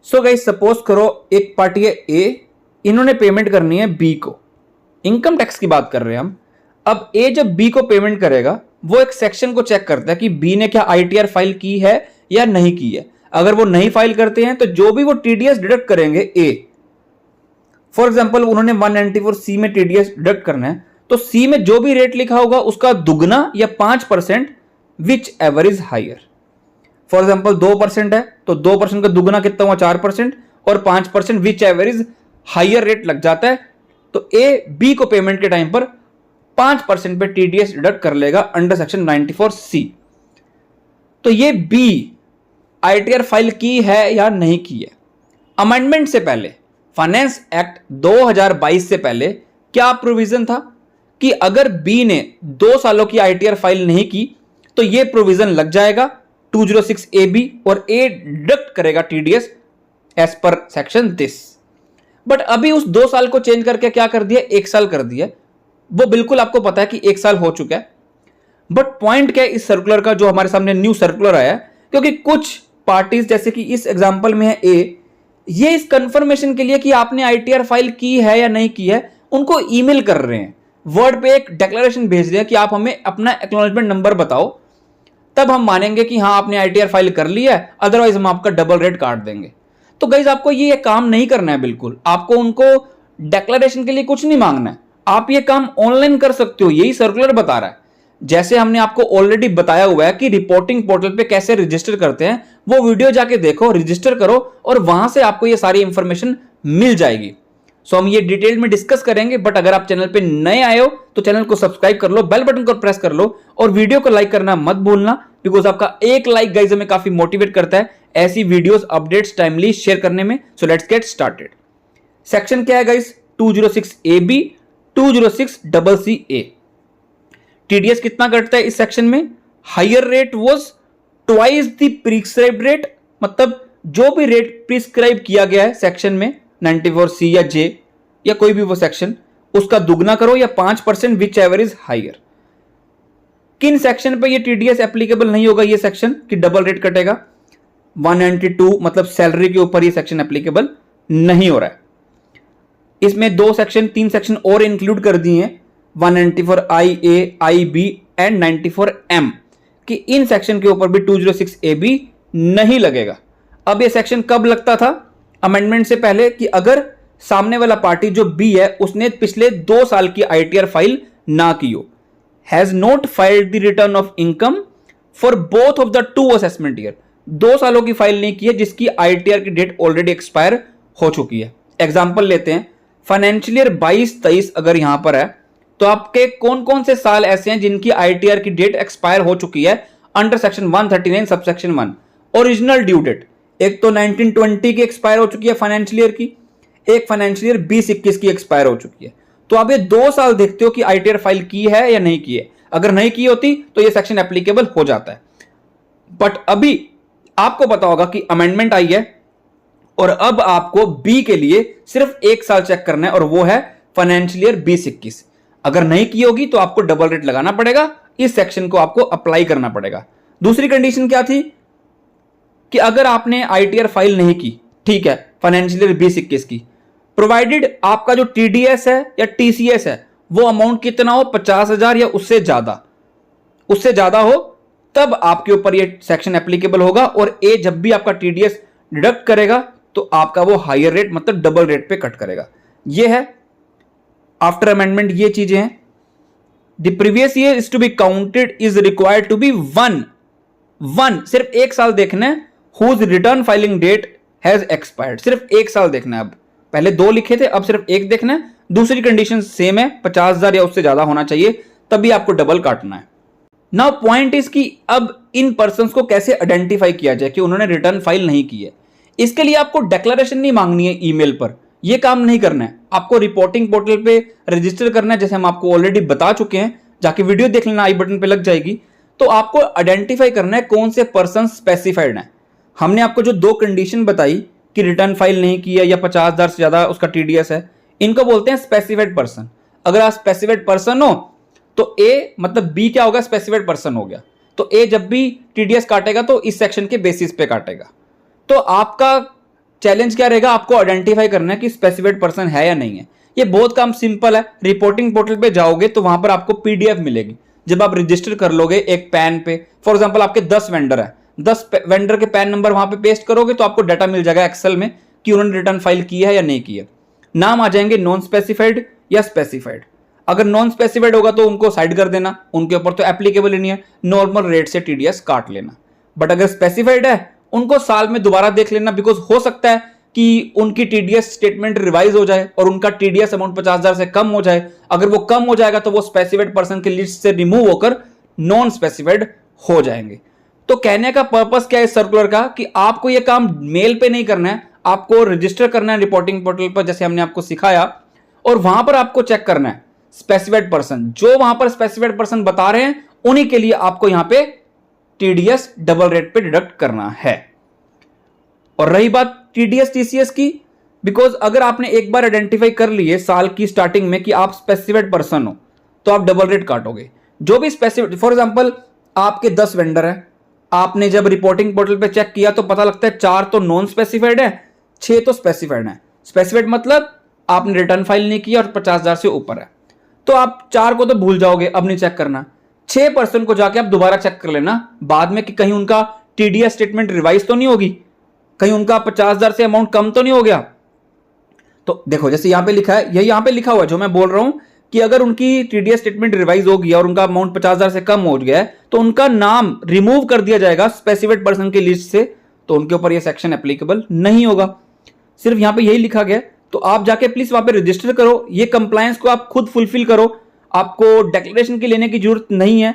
So guys suppose करो एक party है ए, इन्होंने पेमेंट करनी है बी को। इनकम टैक्स की बात कर रहे हैं हम। अब ए जब बी को पेमेंट करेगा वो एक सेक्शन को चेक करता है कि बी ने क्या आईटीआर फाइल की है या नहीं की है। अगर वो नहीं फाइल करते हैं तो जो भी वो टीडीएस डिडक्ट करेंगे ए, फॉर एग्जांपल उन्होंने 194 में टीडीएस डिडक्ट करना है तो सी में जो भी रेट लिखा होगा उसका दुगना या 5% whichever is higher. For example 2% है तो 2% का दुगना कितना हुआ 4% और 5% whichever is higher rate लग जाता है। तो ए बी को पेमेंट के टाइम पर 5% पे टीडीएस डिडक्ट कर लेगा अंडर सेक्शन 94C। तो ये बी आईटीआर फाइल की है या नहीं की है। अमेंडमेंट से पहले फाइनेंस एक्ट 2022 से पहले क्या प्रोविजन था कि अगर बी ने 2 सालों की आईटीआर फाइल नहीं की तो यह प्रोविजन लग जाएगा 206AB और ए डिडक्ट करेगा TDS as per section this. But अभी उस 2 साल को चेंज करके क्या कर दिया, 1 साल कर दिया। वो बिल्कुल आपको पता है कि 1 साल हो चुका है। बट पॉइंट क्या है इस सर्कुलर का, जो हमारे सामने न्यू सर्कुलर आया है, क्योंकि कुछ पार्टीज जैसे कि इस एग्जांपल में है ए, ये इस कंफर्मेशन के लिए कि आपने आईटीआर फाइल की है या नहीं की है उनको ईमेल कर रहे हैं, वर्ड पे एक डिक्लेरेशन भेज रहे हैं कि आप हमें अपना एक्नॉलेजमेंट नंबर बताओ, तब हम मानेंगे कि हाँ आपने आईटीआर फाइल कर लिया है, अदरवाइज हम आपका डबल रेट काट देंगे। तो गाइज आपको ये काम नहीं करना है, बिल्कुल आपको उनको डिक्लेरेशन के लिए कुछ नहीं मांगना है, आप ये काम ऑनलाइन कर सकते हो, यही सर्कुलर बता रहा है। जैसे हमने आपको ऑलरेडी बताया हुआ है कि रिपोर्टिंग पोर्टल पे कैसे रजिस्टर करते हैं, वो वीडियो जाके देखो, रजिस्टर करो और वहां से आपको ये सारी इंफॉर्मेशन मिल जाएगी। सो हम ये डिटेल में डिस्कस करेंगे। बट अगर आप चैनल पे नए आए हो तो चैनल को सब्सक्राइब कर लो, बेल बटन को प्रेस कर लो और वीडियो को लाइक करना मत भूलना, बिकॉज आपका एक लाइक गाइज हमें काफी मोटिवेट करता है ऐसी वीडियोस अपडेट्स टाइमली शेयर करने में। So let's get started. Section क्या है गाइज, 206AB 206CC। टीडीएस कितना कटता है इस सेक्शन में, higher rate was twice the prescribed rate, मतलब जो भी रेट प्रिस्क्राइब किया गया है सेक्शन में 94C या जे या कोई भी वो सेक्शन, उसका दुगना करो या 5% विच एवर इज हायर। किन सेक्शन पे ये टीडीएस एप्लीकेबल नहीं होगा, ये सेक्शन कि डबल रेट कटेगा, 192 मतलब सैलरी के ऊपर ये सेक्शन एप्लीकेबल नहीं हो रहा है। इसमें 3 सेक्शन और इंक्लूड कर दिए हैं, 194IA, IB एंड 94M, कि इन सेक्शन के ऊपर भी 206AB नहीं लगेगा। अब ये सेक्शन कब लगता था, अमेंडमेंट से पहले, कि अगर सामने वाला पार्टी जो बी है उसने पिछले 2 साल की आईटीआर फाइल ना की हो, has not filed the return of income for both of the 2 assessment year, 2 सालों की फाइल नहीं की है जिसकी आईटीआर की डेट ऑलरेडी एक्सपायर हो चुकी है। एग्जाम्पल लेते हैं, फाइनेंशियल ईयर 22-23 अगर यहां पर है तो आपके कौन कौन से साल ऐसे हैं जिनकी आईटीआर की डेट एक्सपायर हो चुकी है under section 139 subsection 1। Original due date एक तो 1920 की एक्सपायर हो चुकी है फाइनेंशियल ईयर की, एक फाइनेंशियल ईयर 20-21 की एक्सपायर हो चुकी है। तो आप ये 2 साल देखते हो कि आईटीआर फाइल की है या नहीं की है। अगर नहीं की होती तो ये सेक्शन एप्लीकेबल हो जाता है। बट अभी आपको पता होगा कि अमेंडमेंट आई है और अब आपको बी के लिए सिर्फ 1 साल चेक करना है और वो है फाइनेंशियल ईयर 20-21। अगर नहीं की होगी तो आपको डबल रेट लगाना पड़ेगा, इस सेक्शन को आपको अप्लाई करना पड़ेगा। दूसरी कंडीशन क्या थी कि अगर आपने आईटीआर फाइल नहीं की, ठीक है, फाइनेंशियल ईयर 20-21 की, प्रोवाइडेड आपका जो टीडीएस है या टीसीएस है वो अमाउंट कितना हो, 50,000 या उससे ज्यादा हो, तब आपके ऊपर ये सेक्शन एप्लीकेबल होगा। और ए जब भी आपका टीडीएस डिडक्ट करेगा तो आपका वो हायर रेट मतलब डबल रेट पे कट करेगा। ये है आफ्टर अमेंडमेंट, ये चीजें हैं। The previous year is to be counted is required to be one, सिर्फ 1 साल देखना है, whose return filing date has expired, सिर्फ 1 साल देखना है। अब पहले 2 लिखे थे, अब सिर्फ 1 देखना है। दूसरी कंडीशन सेम है, 50,000 या उससे ज्यादा होना चाहिए, तभी आपको डबल काटना है। नाउ पॉइंट इज कि अब इन पर्संस को कैसे आइडेंटिफाई किया जाए कि उन्होंने रिटर्न फाइल नहीं की है। इसके लिए आपको डिक्लेरेशन नहीं मांगनी है ईमेल पर, यह काम नहीं करना है, आपको रिपोर्टिंग पोर्टल पे रजिस्टर करना है, जैसे हम आपको ऑलरेडी बता चुके हैं, जाके वीडियो देख लेना, आई बटन पे लग जाएगी। तो आपको आइडेंटिफाई करना है कौन से पर्सन स्पेसिफाइड हैं। हमने आपको जो 2 कंडीशन बताई कि रिटर्न फाइल नहीं की है या 50,000 से ज्यादा उसका टीडीएस है, इनको बोलते हैं स्पेसिफाइड पर्सन। अगर आप स्पेसिफाइड पर्सन हो तो ए मतलब बी क्या होगा, स्पेसिफाइड पर्सन हो गया। तो ए जब भी टीडीएस काटेगा तो इस सेक्शन के बेसिस पे काटेगा। तो आपका चैलेंज क्या रहेगा, आपको आइडेंटिफाई करना है कि स्पेसिफाइड पर्सन है या नहीं है। ये बहुत काम सिंपल है। रिपोर्टिंग पोर्टल पे जाओगे तो वहां पर आपको पीडीएफ मिलेगी। जब आप रजिस्टर कर लोगे एक पैन पे, फॉर एग्जांपल आपके 10 वेंडर है, 10 वेंडर के पैन नंबर वहां पे पेस्ट करोगे तो आपको डाटा मिल जाएगा एक्सेल में कि उन्होंने रिटर्न फाइल की है या नहीं की है। नाम आ जाएंगे नॉन स्पेसिफाइड या स्पेसिफाइड। अगर नॉन स्पेसिफाइड होगा तो उनको साइड कर देना, उनके ऊपर तो एप्लीकेबल ही नहीं है, नॉर्मल रेट से टीडीएस काट लेना। बट अगर स्पेसिफाइड है उनको साल में दोबारा देख लेना, बिकॉज हो सकता है कि उनकी टीडीएस स्टेटमेंट रिवाइज हो जाए और उनका टीडीएस अमाउंट 50,000 से कम हो जाए। अगर वो कम हो जाएगा तो वो स्पेसिफाइड पर्सन की लिस्ट से रिमूव होकर नॉन स्पेसिफाइड हो जाएंगे। तो कहने का पर्पस क्या है इस सर्कुलर का, कि आपको ये काम मेल पे नहीं करना है, आपको रजिस्टर करना है रिपोर्टिंग पोर्टल पर जैसे हमने आपको सिखाया, और वहां पर आपको चेक करना है स्पेसिफाइड पर्सन। जो वहां पर स्पेसिफाइड पर्सन बता रहे हैं उन्हीं के लिए आपको यहां पे टीडीएस डबल रेट पे डिडक्ट करना है। और रही बात टीडीएस टीसीएस की, बिकॉज अगर आपने एक बार आइडेंटिफाई कर लिए साल की स्टार्टिंग में कि आप स्पेसिफाइड पर्सन हो तो आप डबल रेट काटोगे। जो भी स्पेसिफाइड, फॉर एग्जांपल आपके 10 वेंडर हैं, आपने जब रिपोर्टिंग पोर्टल पे चेक किया तो पता लगता है 4 तो नॉन स्पेसिफाइड है, 6 तो स्पेसिफाइड है। स्पेसिफाइड मतलब आपने रिटर्न फाइल नहीं किया और 50,000 से ऊपर है, तो आप 4 को तो भूल जाओगे, अब नहीं चेक करना। 6 पर्सन को जाके आप दोबारा चेक कर लेना बाद में कि कहीं उनका टीडीएस स्टेटमेंट रिवाइज तो नहीं होगी, कहीं उनका 50,000 से अमाउंट कम तो नहीं हो गया। तो देखो जैसे यहां पे लिखा है, यही यहां पे लिखा हुआ है जो मैं बोल रहा हूं कि अगर उनकी टीडीएस स्टेटमेंट रिवाइज हो गया और उनका अमाउंट 50,000 से कम हो गया है तो उनका नाम रिमूव कर दिया जाएगा स्पेसिफाइड पर्सन की लिस्ट से, तो उनके ऊपर यह सेक्शन एप्लीकेबल नहीं होगा। सिर्फ यहां पे यही लिखा गया। तो आप जाके प्लीज वहां पे रजिस्टर करो, ये कंप्लायंस को आप खुद फुलफिल करो, आपको डिक्लेरेशन की लेने की जरूरत नहीं है,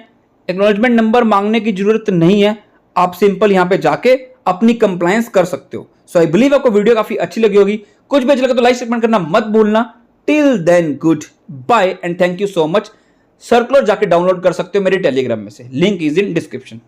एक्नॉलेजमेंट नंबर मांगने की जरूरत नहीं है, आप सिंपल यहां पे जाके अपनी कंप्लायंस कर सकते हो। सो आई बिलीव आपको वीडियो काफी अच्छी लगी होगी। कुछ भी अच्छा लगे तो लाइक कमेंट करना मत भूलना। Till then goodbye and thank you so much. Circular जाके डाउनलोड कर सकते हो मेरे टेलीग्राम में से, लिंक इज इन डिस्क्रिप्शन।